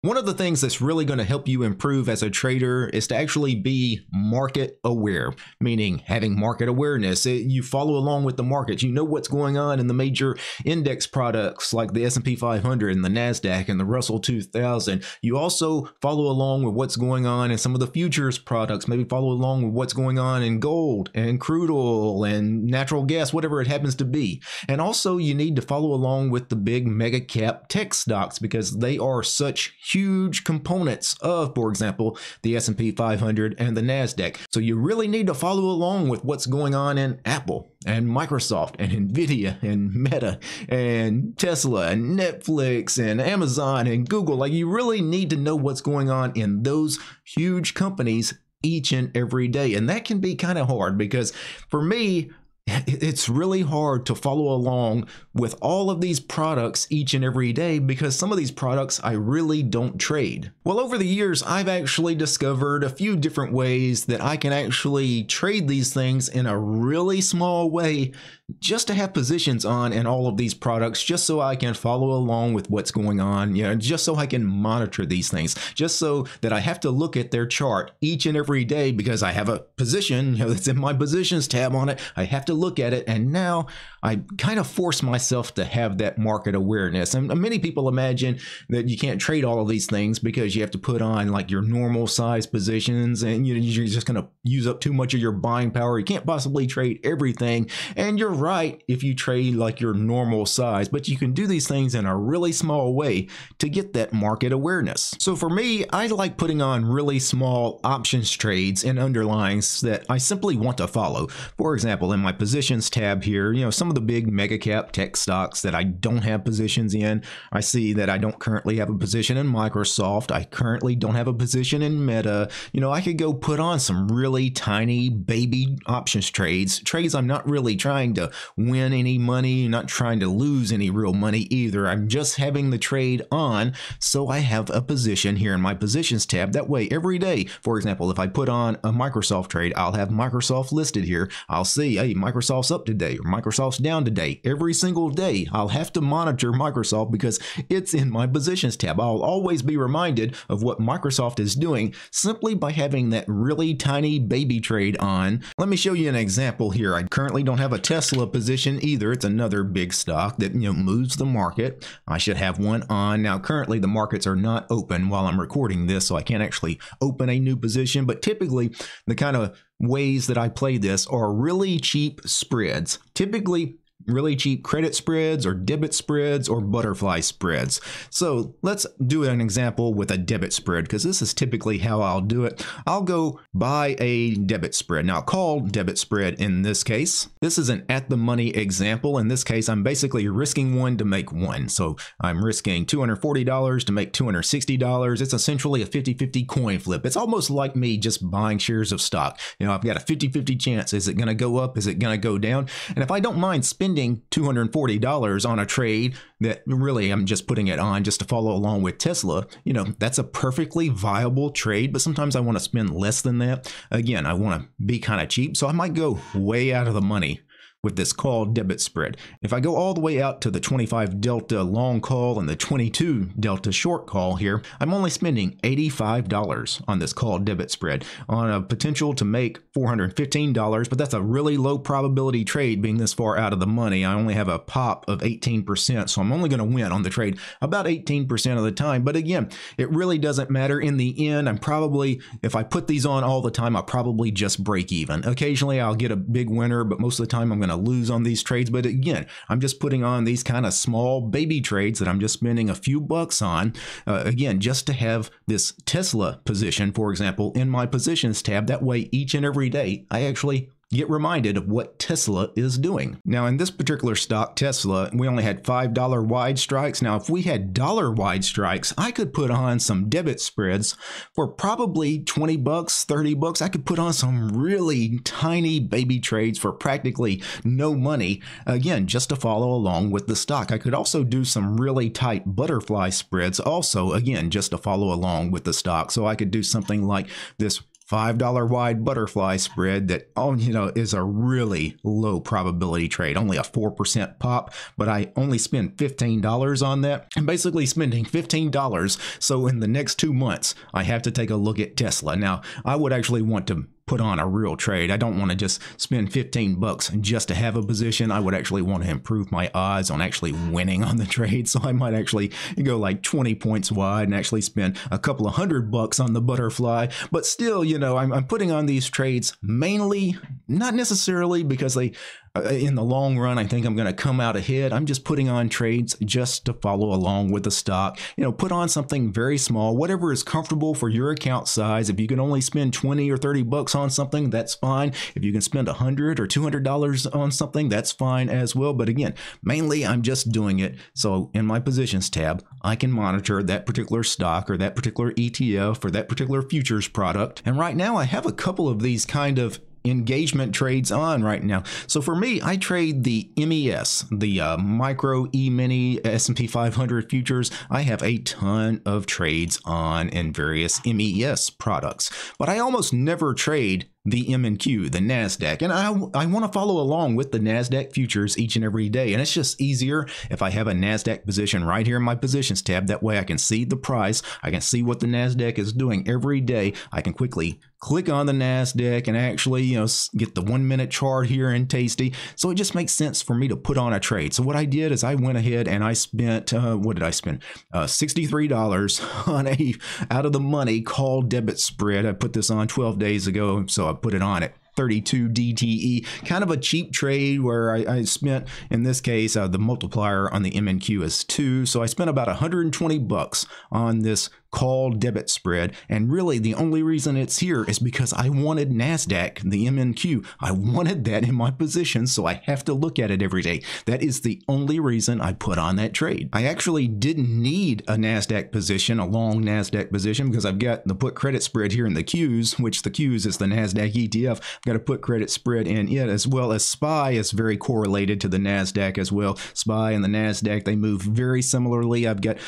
One of the things that's really going to help you improve as a trader is to actually be market aware, meaning having market awareness. You follow along with the market. You know what's going on in the major index products like the S&P 500 and the NASDAQ and the Russell 2000. You also follow along with what's going on in some of the futures products, maybe follow along with what's going on in gold and crude oil and natural gas, whatever it happens to be. And also you need to follow along with the big mega cap tech stocks because they are such huge components of, for example, the S&P 500 and the NASDAQ. So you really need to follow along with what's going on in Apple and Microsoft and Nvidia and Meta and Tesla and Netflix and Amazon and Google. Like, you really need to know what's going on in those huge companies each and every day. And that can be kind of hard because for me, it's really hard to follow along with all of these products each and every day because some of these products I really don't trade. Well, over the years, I've actually discovered a few different ways that I can actually trade these things in a really small way just to have positions on in all of these products, just so I can follow along with what's going on, just so I can monitor these things, just so that I have to look at their chart each and every day because I have a position, that's in my positions tab on it. I have to look at it, and now I kind of force myself to have that market awareness. And many people imagine that you can't trade all of these things because you have to put on like your normal size positions, and you're just going to use up too much of your buying power. You can't possibly trade everything, and you're right if you trade like your normal size, but you can do these things in a really small way to get that market awareness. So for me, I like putting on really small options trades and underlyings that I simply want to follow. For example, in my positions tab here, some of the big mega cap tech stocks that I don't have positions in. I see that I don't currently have a position in Microsoft. I currently don't have a position in Meta. I could go put on some really tiny baby options trades I'm not really trying to win any money, not trying to lose any real money either. I'm just having the trade on so I have a position here in my positions tab. That way every day, for example, if I put on a Microsoft trade, I'll have Microsoft listed here. I'll see, hey, Microsoft's up today or Microsoft's down today. Every single day I'll have to monitor Microsoft because it's in my positions tab. I'll always be reminded of what Microsoft is doing simply by having that really tiny baby trade on. Let me show you an example here. I currently don't have a Tesla position either. It's another big stock that moves the market. I should have one on. Now currently the markets are not open while I'm recording this, so I can't actually open a new position, but typically the kind of ways that I play this are really cheap spreads. Typically really cheap credit spreads or debit spreads or butterfly spreads. So let's do an example with a debit spread because this is typically how I'll do it. I'll go buy a debit spread. Now called debit spread in this case. This is an at the money example. In this case, I'm basically risking one to make one. So I'm risking $240 to make $260. It's essentially a 50-50 coin flip. It's almost like me just buying shares of stock. I've got a 50-50 chance. Is it going to go up? Is it going to go down? And if I don't mind spending $240 on a trade that really I'm just putting it on just to follow along with Tesla, that's a perfectly viable trade. But sometimes I want to spend less than that. Again, I want to be kind of cheap, so I might go way out of the money with this call debit spread. If I go all the way out to the 25 delta long call and the 22 delta short call here, I'm only spending $85 on this call debit spread on a potential to make $415, but that's a really low probability trade being this far out of the money. I only have a pop of 18%, so I'm only going to win on the trade about 18% of the time. But again, it really doesn't matter. In the end, if I put these on all the time, I'll probably just break even. Occasionally I'll get a big winner, but most of the time I'm going to lose on these trades. But again, I'm just putting on these kind of small baby trades that I'm just spending a few bucks on, again, just to have this Tesla position, for example, in my positions tab. That way each and every day I actually get reminded of what Tesla is doing. Now in this particular stock, Tesla, we only had $5 wide strikes. Now if we had dollar wide strikes, I could put on some debit spreads for probably 20 bucks, 30 bucks. I could put on some really tiny baby trades for practically no money, again, just to follow along with the stock. I could also do some really tight butterfly spreads also, again, just to follow along with the stock. So I could do something like this $5 wide butterfly spread that, is a really low probability trade, only a 4% pop, but I only spend $15 on that. I'm basically spending $15. So in the next 2 months, I have to take a look at Tesla. Now, I would actually want to put on a real trade. I don't want to just spend 15 bucks just to have a position. I would actually want to improve my odds on actually winning on the trade. So I might actually go like 20 points wide and actually spend a couple of $100 on the butterfly. But still, I'm putting on these trades mainly, not necessarily because they, in the long run, I think I'm going to come out ahead. I'm just putting on trades just to follow along with the stock. Put on something very small, whatever is comfortable for your account size. If you can only spend 20 or 30 bucks on something, that's fine. If you can spend $100 or $200 on something, that's fine as well. But again, mainly I'm just doing it so in my positions tab, I can monitor that particular stock or that particular ETF or that particular futures product. And right now I have a couple of these kind of engagement trades on right now. So for me, I trade the MES, the micro E-mini S&P 500 futures. I have a ton of trades on in various MES products, but I almost never trade the M&Q, the NASDAQ. And I want to follow along with the NASDAQ futures each and every day. And it's just easier if I have a NASDAQ position right here in my positions tab. That way I can see the price. I can see what the NASDAQ is doing every day. I can quickly click on the NASDAQ and actually, get the 1 minute chart here in Tasty. So it just makes sense for me to put on a trade. So what I did is I went ahead and I spent, what did I spend? $63 on a out of the money call debit spread. I put this on 12 days ago. So I put it on at 32 DTE, kind of a cheap trade where I spent, in this case, the multiplier on the M&Q is 2. So I spent about 120 bucks on this call debit spread. And really the only reason it's here is because I wanted NASDAQ, the M&Q. I wanted that in my position, so I have to look at it every day. That is the only reason I put on that trade. I actually didn't need a NASDAQ position, a long NASDAQ position, because I've got the put credit spread here in the Qs, which the Qs is the NASDAQ ETF. I've got a put credit spread in it, as well as SPY is very correlated to the NASDAQ as well. SPY and the NASDAQ, they move very similarly. I've got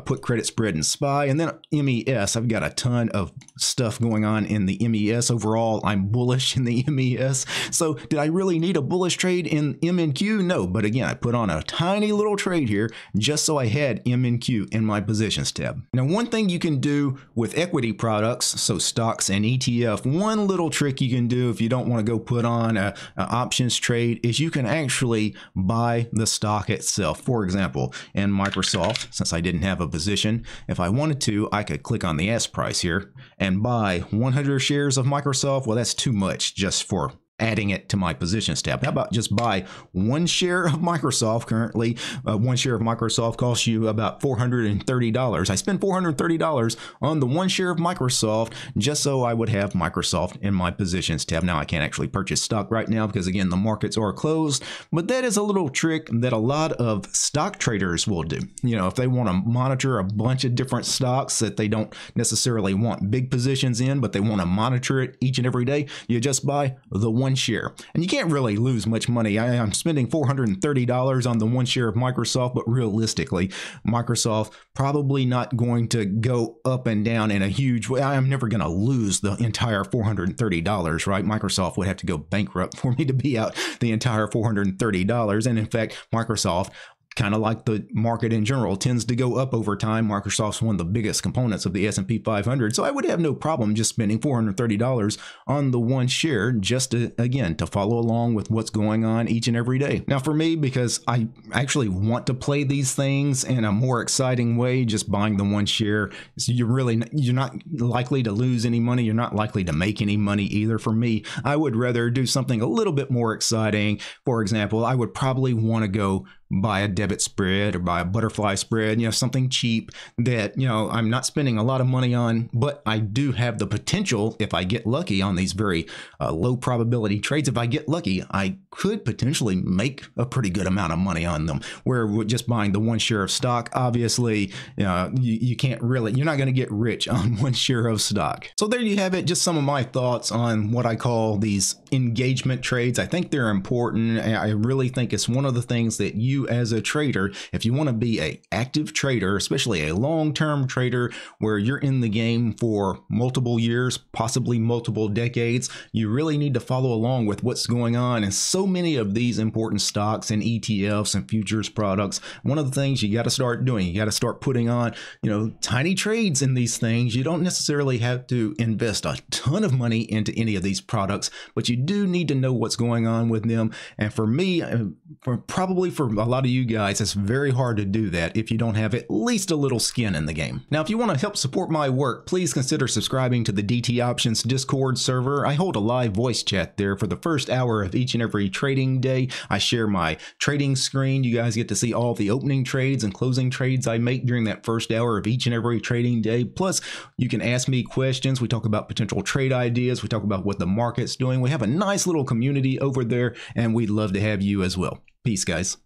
put credit spread in SPY, and then MES. I've got a ton of stuff going on in the MES. Overall, I'm bullish in the MES. So did I really need a bullish trade in M&Q? No, but again, I put on a tiny little trade here just so I had M&Q in my positions tab. Now, one thing you can do with equity products, so stocks and ETF, one little trick you can do if you don't want to go put on a options trade is you can actually buy the stock itself. For example, in Microsoft, since I didn't have a position, if I wanted to, I could click on the S price here and buy 100 shares of Microsoft. Well, that's too much just for adding it to my positions tab. How about just buy 1 share of Microsoft? Currently, 1 share of Microsoft costs you about $430. I spent $430 on the 1 share of Microsoft just so I would have Microsoft in my positions tab. Now, I can't actually purchase stock right now because, again, the markets are closed, but that is a little trick that a lot of stock traders will do. If they want to monitor a bunch of different stocks that they don't necessarily want big positions in, but they want to monitor it each and every day, you just buy the 1 share. And you can't really lose much money. I'm spending $430 on the 1 share of Microsoft, but realistically, Microsoft probably not going to go up and down in a huge way. I'm never going to lose the entire $430, right? Microsoft would have to go bankrupt for me to be out the entire $430. And in fact, Microsoft, kind of like the market in general, tends to go up over time. Microsoft's one of the biggest components of the S&P 500. So I would have no problem just spending $430 on the 1 share just to, again, to follow along with what's going on each and every day. Now for me, because I actually want to play these things in a more exciting way, just buying the 1 share, so you're not likely to lose any money. You're not likely to make any money either. For me, I would rather do something a little bit more exciting. For example, I would probably want to go buy a debit spread or buy a butterfly spread, something cheap that, I'm not spending a lot of money on, but I do have the potential, if I get lucky on these very low probability trades, if I get lucky, I could potentially make a pretty good amount of money on them. Where with just buying the 1 share of stock, obviously, you can't really, you're not going to get rich on 1 share of stock. So there you have it, just some of my thoughts on what I call these engagement trades. I think they're important. I really think it's one of the things that you you as a trader, if you want to be an active trader, especially a long-term trader where you're in the game for multiple years, possibly multiple decades, you really need to follow along with what's going on in so many of these important stocks and ETFs and futures products. One of the things you got to start doing, you got to start putting on, tiny trades in these things. You don't necessarily have to invest a ton of money into any of these products, but you do need to know what's going on with them. And for me, probably for a lot of you guys, it's very hard to do that if you don't have at least a little skin in the game. Now, if you want to help support my work, please consider subscribing to the DT Options Discord server. I hold a live voice chat there for the first hour of each and every trading day. I share my trading screen. You guys get to see all the opening trades and closing trades I make during that first hour of each and every trading day. Plus, you can ask me questions. We talk about potential trade ideas. We talk about what the market's doing. We have a nice little community over there, and we'd love to have you as well. Peace, guys.